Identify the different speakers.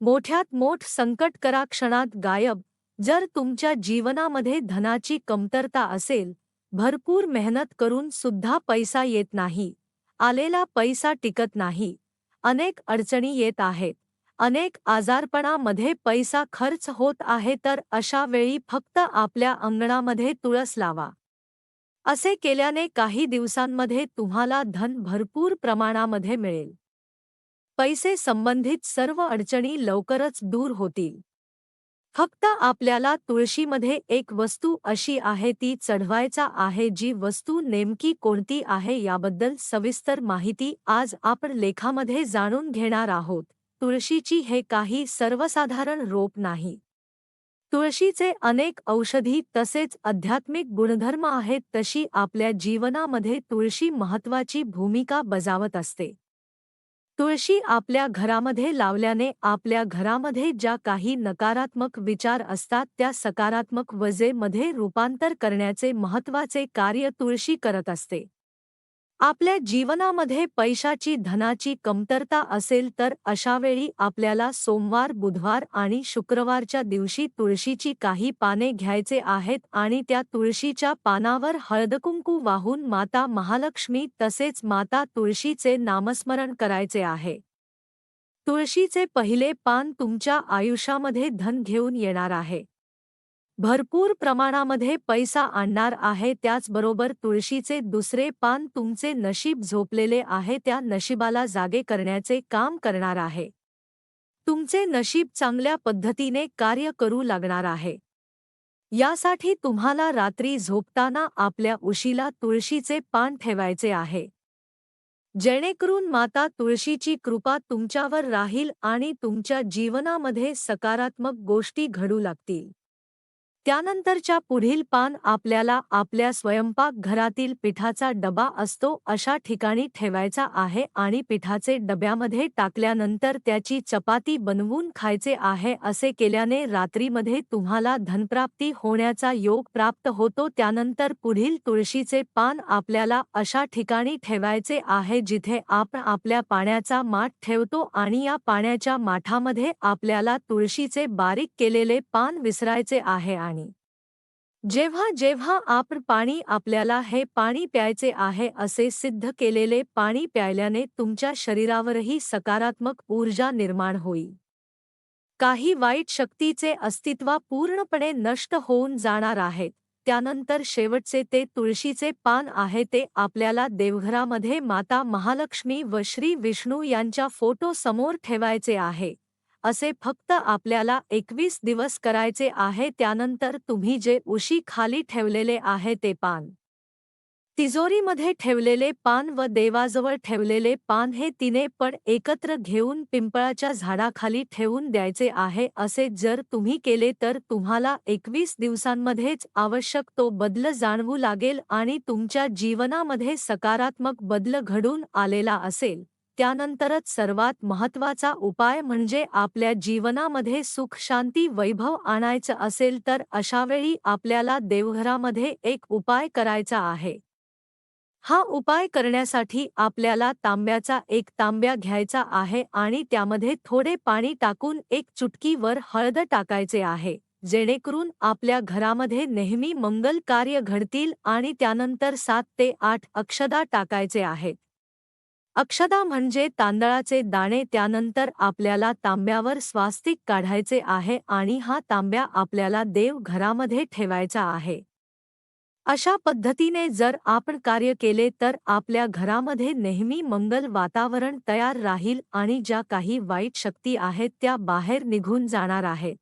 Speaker 1: मोठ्यात मोठ संकट करा क्षणात गायब. जर तुमच्या जीवनामध्ये धनाची कमतरता असेल, भरपूर मेहनत करून सुद्धा पैसा येत नाही, आलेला पैसा टिकत नाही, अनेक अडचणी येत आहेत, अनेक आजारपणामध्ये पैसा खर्च होत आहे, तर अशा वेळी फक्त आपल्या अंगणामध्ये तुळस लावा. असे केल्याने काही दिवसांमध्ये तुम्हाला धन भरपूर प्रमाणामध्ये मिळेल. पैसे संबंधित सर्व अडचणी लवकरच दूर होतील. फक्त आपल्याला तुळशीमध्ये एक वस्तू अशी आहे ती चढवायचा आहे. जी वस्तू नेमकी कोणती आहे याबद्दल सविस्तर माहिती आज आपण लेखामध्ये जाणून घेणार आहोत. तुळशीची हे काही सर्वसाधारण रोप नाही. तुळशीचे अनेक औषधी तसेच आध्यात्मिक गुणधर्म आहेत. तशी आपल्या जीवनामध्ये तुळशी महत्त्वाची भूमिका बजावत असते. तुळशी आपल्या घरामध्ये लावल्याने आपल्या घरामध्ये ज्या काही नकारात्मक विचार असतात त्या सकारात्मक मध्ये रूपांतर करण्याचे महत्त्वाचे कार्य तुळशी करत असते. आपल्या जीवनामध्ये पैशाची धनाची कमतरता असेल तर अशावेळी आपल्याला सोमवार, बुधवार आणि शुक्रवारच्या दिवशी तुळशीची काही पाने घ्यायचे आहेत आणि त्या तुळशीच्या पानावर हळदकुंकू वाहून माता महालक्ष्मी तसेच माता तुळशीचे नामस्मरण करायचे आहे. तुळशीचे पहिले पान तुमच्या आयुष्यामध्ये धन घेऊन येणार आहे, भरपूर प्रमाणामध्ये पैसा आणणार आहे. त्याचबरोबर तुळशीचे दुसरे पान तुमचे नशीब झोपलेले आहे त्या नशिबाला जागे करण्याचे काम करणार आहे. तुमचे नशीब चांगल्या पद्धतीने कार्य करू लागणार आहे. यासाठी तुम्हाला रात्री झोपताना आपल्या उशीला तुळशीचे पान ठेवायचे आहे, जेणेकरून माता तुळशीची कृपा तुमच्यावर राहील आणि तुमच्या जीवनामध्ये सकारात्मक गोष्टी घडू लागतील. त्यानंतरच्या पुढील पान आपल्याला आपल्या स्वयंपाकघरातील पिठाचा डबा असतो अशा ठिकाणी ठेवायचा आहे आणि पिठाचे डब्यामध्ये टाकल्यानंतर त्याची चपाती बनवून खायचे आहे. असे केल्याने रात्रीमध्ये तुम्हाला धनप्राप्ती होण्याचा योग प्राप्त होतो. त्यानंतर पुढील तुळशीचे पान आपल्याला अशा ठिकाणी ठेवायचे आहे जिथे आपण आपल्या पाण्याचा माठ ठेवतो आणि या पाण्याच्या माठामध्ये आपल्याला तुळशीचे बारीक केलेले पान विसरायचे आहे आणि जेव्हा जेव्हा आपण पाणी आपल्याला हे पाणी प्यायचे आहे असे सिद्ध केलेले पाणी प्यायल्याने तुमच्या शरीरावरही सकारात्मक ऊर्जा निर्माण होईल. काही वाईट शक्तीचे अस्तित्व पूर्णपणे नष्ट होऊन जाणार आहेत. त्यानंतर शेवटचे ते तुळशीचे पान आहे ते आपल्याला देवघरामध्ये माता महालक्ष्मी व श्री विष्णू यांच्या फोटो समोर ठेवायचे आहे. असे फक्त आपल्याला 21 दिवस करायचे आहे. त्यानंतर तुम्ही जे उशी खाली ठेवलेले आहे ते पान, तिजोरीमध्ये ठेवलेले पान व देवाजवळ ठेवलेले पान हे तिने पण एकत्र घेऊन पिंपळाच्या झाडाखाली ठेवून द्यायचे आहे. असे जर तुम्ही केले तर तुम्हाला 21 दिवसांमध्येच आवश्यक तो बदल जाणवू लागेल आणि तुमच्या जीवनामध्ये सकारात्मक बदल घडून आलेला असेल. त्यानंतरच सर्वात महत्त्वाचा उपाय म्हणजे आपल्या जीवनामध्ये सुख शांती वैभव आणायचं असेल तर अशावेळी आपल्याला देवघरामध्ये एक उपाय करायचा आहे. हा उपाय करण्यासाठी आपल्याला तांब्याचा एक तांब्या घ्यायचा आहे आणि त्यामध्ये थोडे पाणी टाकून एक चुटकी वर हळद टाकायचे आहे, जेणेकरून आपल्या घरामध्ये नेहमी मंगल कार्य घडतील. आणि त्यानंतर 7 ते 8 अक्षदा टाकायचे आहेत. अक्षदा म्हणजे तांदळाचे दाणे. त्यानंतर आपल्याला तांब्यावर स्वास्तिक काढायचे आहे आणि हा तांब्या आपल्याला देव घरामध्ये ठेवायचा आहे. अशा पद्धतीने जर आपण कार्य केले तर आपल्या घरामध्ये नेहमी मंगल वातावरण तयार राहील आणि ज्या काही वाईट शक्ती आहेत त्या बाहेर निघून जाणार आहेत.